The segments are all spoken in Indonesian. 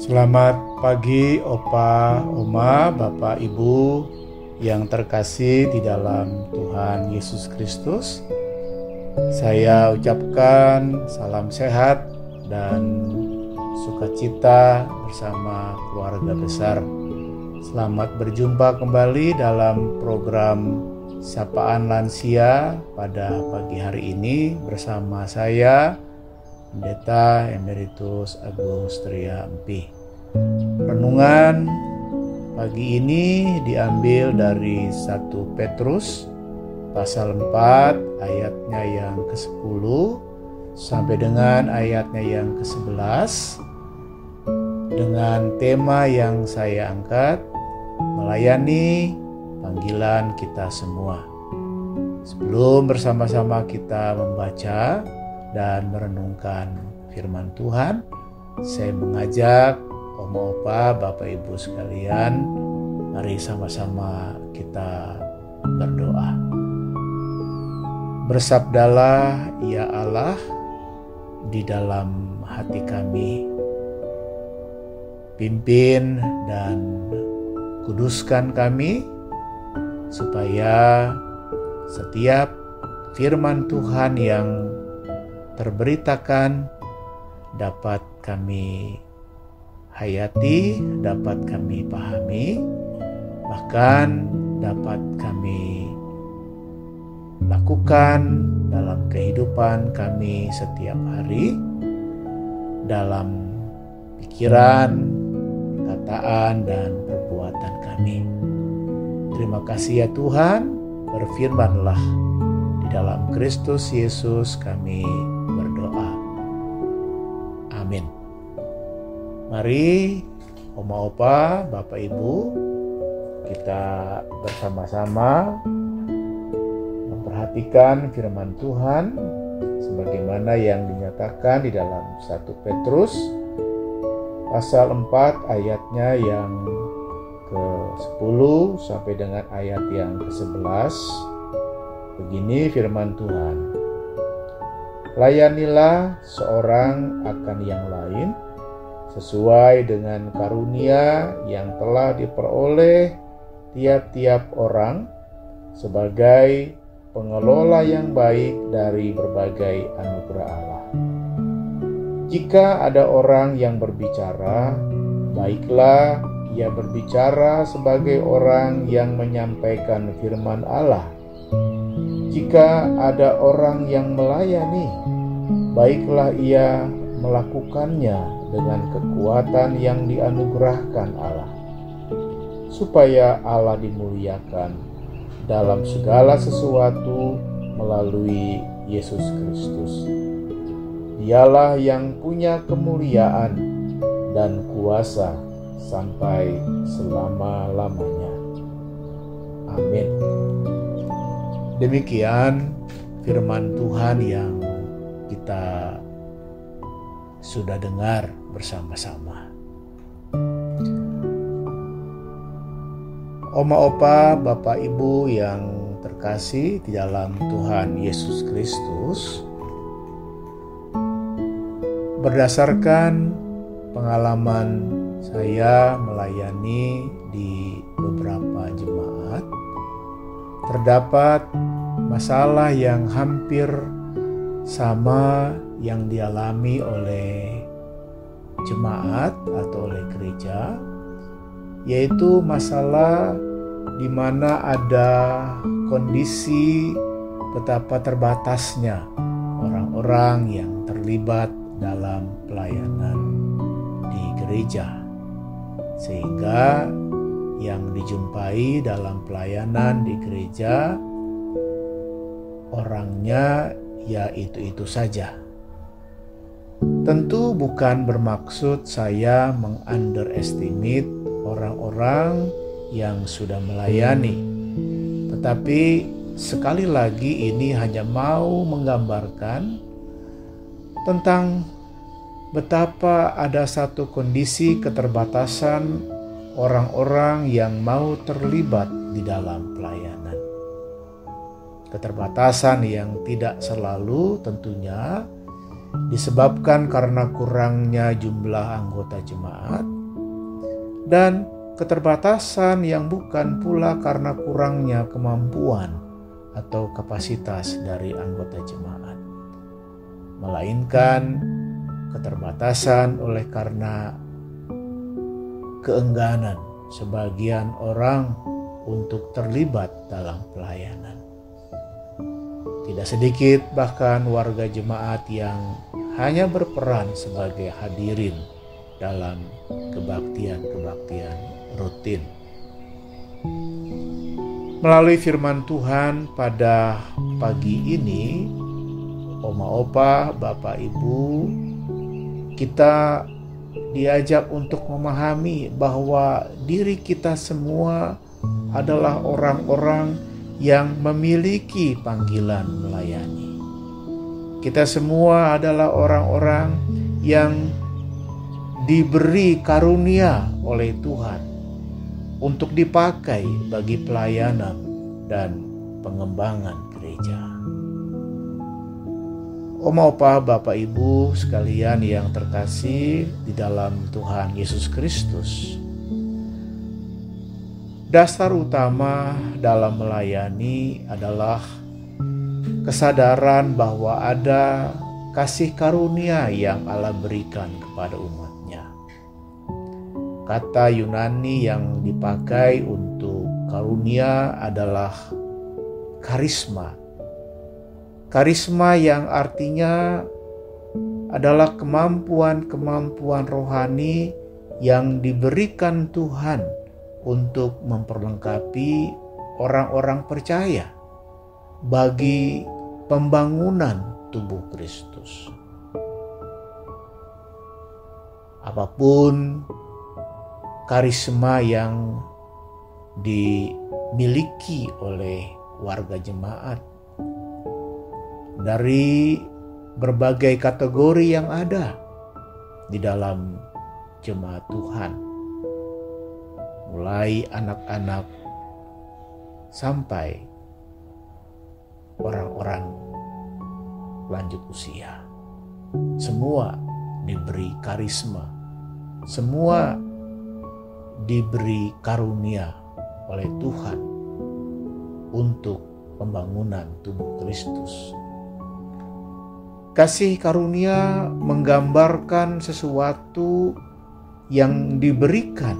Selamat pagi Opa, Oma, Bapak, Ibu yang terkasih di dalam Tuhan Yesus Kristus. Saya ucapkan salam sehat dan sukacita bersama keluarga besar. Selamat berjumpa kembali dalam program Sapaan Lansia pada pagi hari ini bersama saya, Pendeta Emeritus Agus Tria Empih. Renungan pagi ini diambil dari 1 Petrus pasal 4 ayatnya yang ke-10 sampai dengan ayatnya yang ke-11 dengan tema yang saya angkat, melayani panggilan kita semua. Sebelum bersama-sama kita membaca dan merenungkan firman Tuhan, saya mengajak Oma Opa, Bapak Ibu sekalian, mari sama-sama kita berdoa. Bersabdalah ya Allah di dalam hati kami, pimpin dan kuduskan kami supaya setiap firman Tuhan yang terberitakan dapat kami hayati, dapat kami pahami, bahkan dapat kami lakukan dalam kehidupan kami setiap hari, dalam pikiran, perkataan, dan perbuatan kami. Terima kasih ya Tuhan, berfirman-Lah. Di dalam Kristus Yesus kami berdoa. Amin. Mari Oma Opa, Bapak Ibu, kita bersama-sama memperhatikan firman Tuhan sebagaimana yang dinyatakan di dalam 1 Petrus pasal 4 ayatnya yang ke-10 sampai dengan ayat yang ke-11. Begini firman Tuhan, layanilah seorang akan yang lain sesuai dengan karunia yang telah diperoleh tiap-tiap orang sebagai pengelola yang baik dari berbagai anugerah Allah. Jika ada orang yang berbicara, baiklah ia berbicara sebagai orang yang menyampaikan firman Allah. Jika ada orang yang melayani, baiklah ia melakukannya dengan kekuatan yang dianugerahkan Allah, supaya Allah dimuliakan dalam segala sesuatu melalui Yesus Kristus. Dialah yang punya kemuliaan dan kuasa sampai selama-lamanya. Amin. Demikian firman Tuhan yang kita sudah dengar bersama-sama. Oma Opa, Bapak Ibu yang terkasih di dalam Tuhan Yesus Kristus, berdasarkan pengalaman saya melayani di beberapa jemaat, terdapat masalah yang hampir sama yang dialami oleh jemaat atau oleh gereja, yaitu masalah di mana ada kondisi betapa terbatasnya orang-orang yang terlibat dalam pelayanan di gereja, sehingga yang dijumpai dalam pelayanan di gereja orangnya ya itu-itu saja. Tentu bukan bermaksud saya meng-underestimate orang-orang yang sudah melayani, tetapi sekali lagi ini hanya mau menggambarkan tentang betapa ada satu kondisi keterbatasan orang-orang yang mau terlibat di dalam pelayanan. Keterbatasan yang tidak selalu tentunya disebabkan karena kurangnya jumlah anggota jemaat, dan keterbatasan yang bukan pula karena kurangnya kemampuan atau kapasitas dari anggota jemaat, melainkan keterbatasan oleh karena keengganan sebagian orang untuk terlibat dalam pelayanan. Tidak sedikit bahkan warga jemaat yang hanya berperan sebagai hadirin dalam kebaktian-kebaktian rutin. Melalui firman Tuhan pada pagi ini, Oma Opa, Bapak Ibu, kita diajak untuk memahami bahwa diri kita semua adalah orang-orang yang memiliki panggilan melayani. Kita semua adalah orang-orang yang diberi karunia oleh Tuhan untuk dipakai bagi pelayanan dan pengembangan gereja. Oma Opa, Bapak Ibu sekalian yang terkasih di dalam Tuhan Yesus Kristus, dasar utama dalam melayani adalah kesadaran bahwa ada kasih karunia yang Allah berikan kepada umatnya. Kata Yunani yang dipakai untuk karunia adalah karisma. Karisma yang artinya adalah kemampuan-kemampuan rohani yang diberikan Tuhan untuk memperlengkapi orang-orang percaya bagi pembangunan tubuh Kristus. Apapun karisma yang dimiliki oleh warga jemaat dari berbagai kategori yang ada di dalam jemaat Tuhan, mulai anak-anak sampai orang-orang lanjut usia, semua diberi karisma, semua diberi karunia oleh Tuhan untuk pembangunan tubuh Kristus. Kasih karunia menggambarkan sesuatu yang diberikan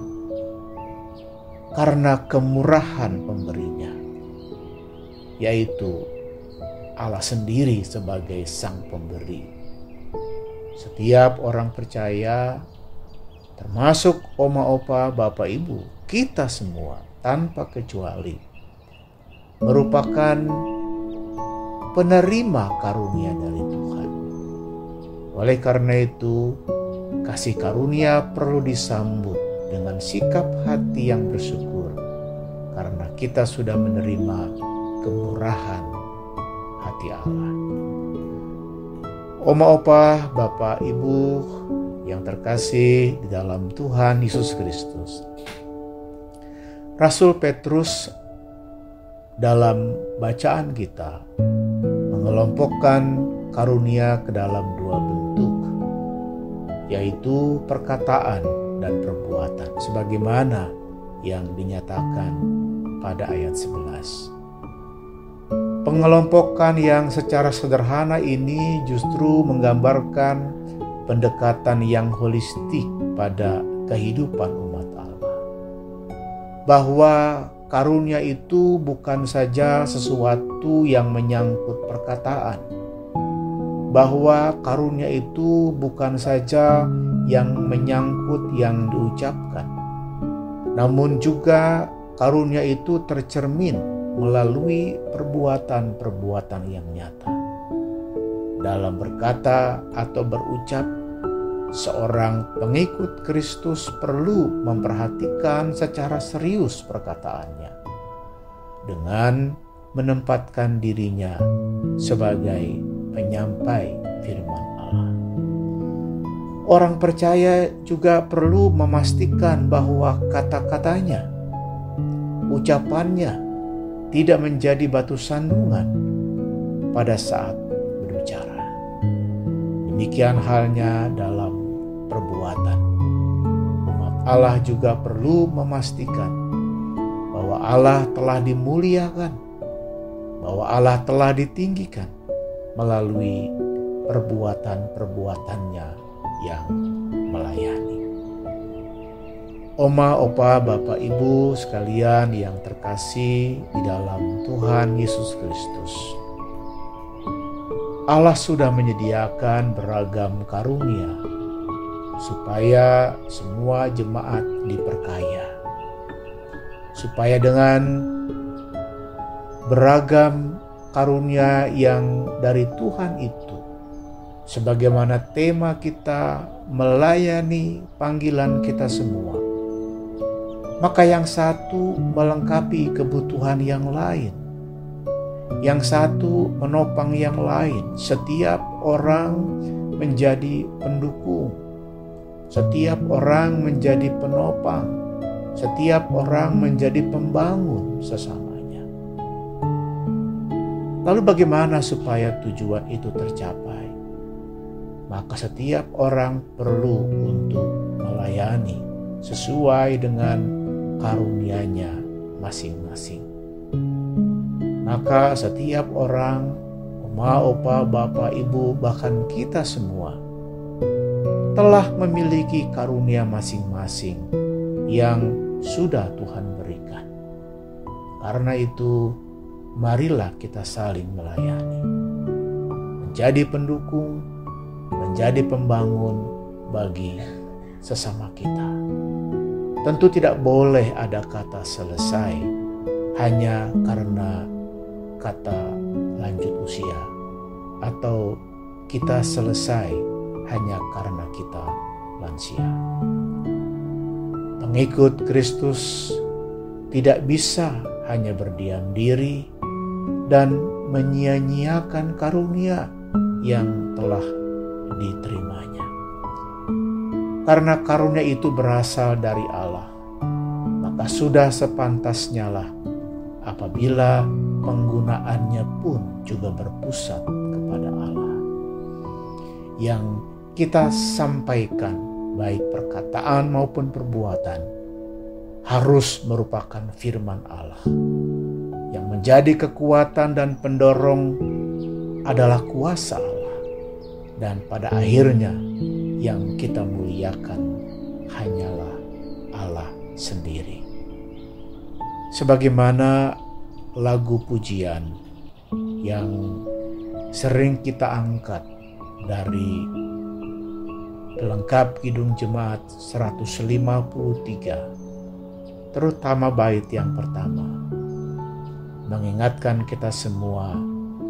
karena kemurahan pemberinya, yaitu Allah sendiri sebagai sang pemberi. Setiap orang percaya, termasuk Oma Opa, Bapak Ibu, kita semua tanpa kecuali merupakan penerima karunia dari Tuhan. Oleh karena itu, kasih karunia perlu disambut dengan sikap hati yang bersyukur karena kita sudah menerima kemurahan hati Allah. Oma Opa, Bapak Ibu yang terkasih di dalam Tuhan Yesus Kristus, Rasul Petrus dalam bacaan kita mengelompokkan karunia ke dalam dua bentuk, yaitu perkataan dan perbuatan, sebagaimana yang dinyatakan pada ayat 11. Pengelompokan yang secara sederhana ini justru menggambarkan pendekatan yang holistik pada kehidupan umat Allah. Bahwa karunia itu bukan saja sesuatu yang menyangkut perkataan. Bahwa karunia itu bukan saja yang menyangkut yang diucapkan. Namun juga karunia itu tercermin melalui perbuatan-perbuatan yang nyata. Dalam berkata atau berucap, seorang pengikut Kristus perlu memperhatikan secara serius perkataannya dengan menempatkan dirinya sebagai penyampai firman Allah. Orang percaya juga perlu memastikan bahwa kata-katanya, ucapannya tidak menjadi batu sandungan pada saat berbicara. Demikian halnya dalam perbuatan. Umat Allah juga perlu memastikan bahwa Allah telah dimuliakan, bahwa Allah telah ditinggikan melalui perbuatan-perbuatannya yang melayani. Oma, opa, bapak, ibu sekalian yang terkasih di dalam Tuhan Yesus Kristus, Allah sudah menyediakan beragam karunia supaya semua jemaat diperkaya, supaya dengan beragam karunia yang dari Tuhan itu, sebagaimana tema kita melayani panggilan kita semua, maka yang satu melengkapi kebutuhan yang lain, yang satu menopang yang lain. Setiap orang menjadi pendukung, setiap orang menjadi penopang, setiap orang menjadi pembangun sesamanya. Lalu bagaimana supaya tujuan itu tercapai? Maka setiap orang perlu untuk melayani sesuai dengan karunia-Nya masing-masing. Maka setiap orang, oma, opa, bapak, ibu, bahkan kita semua telah memiliki karunia masing-masing yang sudah Tuhan berikan. Karena itu, marilah kita saling melayani, menjadi pendukung, menjadi pembangun bagi sesama kita. Tentu tidak boleh ada kata selesai hanya karena kata lanjut usia, atau kita selesai hanya karena kita lansia. Pengikut Kristus tidak bisa hanya berdiam diri dan menyia-nyiakan karunia yang telah diterimanya. Karena karunia itu berasal dari Allah, maka sudah sepantasnya lah apabila penggunaannya pun juga berpusat kepada Allah. Yang kita sampaikan, baik perkataan maupun perbuatan, harus merupakan firman Allah. Yang menjadi kekuatan dan pendorong adalah kuasa Allah. Dan pada akhirnya yang kita muliakan hanyalah Allah sendiri. Sebagaimana lagu pujian yang sering kita angkat dari pelengkap Kidung Jemaat 153, terutama bait yang pertama, mengingatkan kita semua,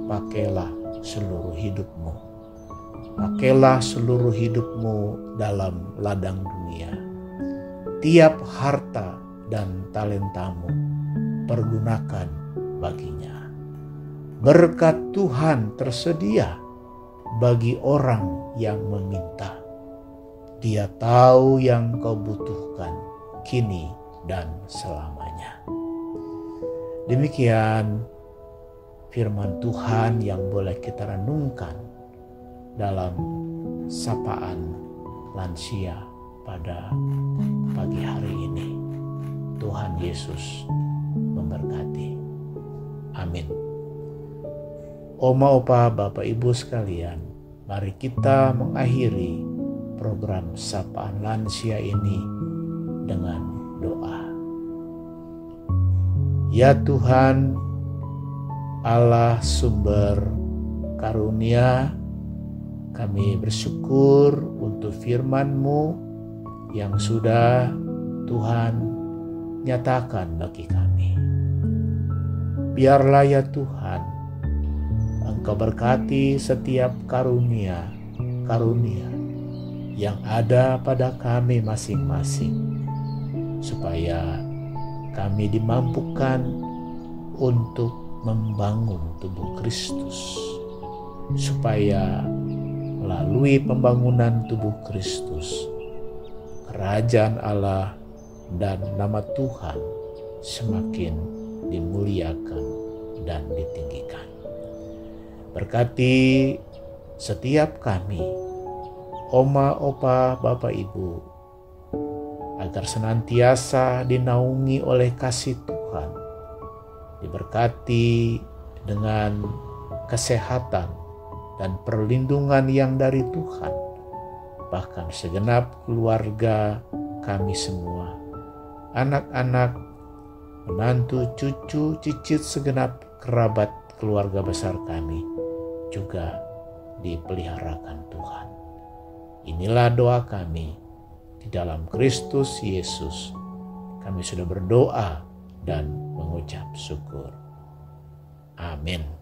pakailah seluruh hidupmu. Pakailah seluruh hidupmu dalam ladang dunia. Tiap harta dan talentamu pergunakan baginya. Berkat Tuhan tersedia bagi orang yang meminta. Dia tahu yang kau butuhkan kini dan selamanya. Demikian firman Tuhan yang boleh kita renungkan dalam sapaan lansia pada pagi hari ini. Tuhan Yesus memberkati. Amin. Oma, opa, bapak, ibu sekalian, mari kita mengakhiri program sapaan lansia ini dengan doa. Ya Tuhan, Allah sumber karunia, kami bersyukur untuk firman-Mu yang sudah Tuhan nyatakan bagi kami. Biarlah ya Tuhan, Engkau berkati setiap karunia yang ada pada kami masing-masing, supaya kami dimampukan untuk membangun tubuh Kristus, supaya melalui pembangunan tubuh Kristus, kerajaan Allah dan nama Tuhan semakin dimuliakan dan ditinggikan. Berkati setiap kami oma, opa, bapak, ibu, agar senantiasa dinaungi oleh kasih Tuhan, diberkati dengan kesehatan dan perlindungan yang dari Tuhan, bahkan segenap keluarga kami semua, anak-anak, menantu, cucu, cicit, segenap kerabat keluarga besar kami juga dipeliharakan Tuhan. Inilah doa kami di dalam Kristus Yesus. Kami sudah berdoa dan mengucap syukur. Amin.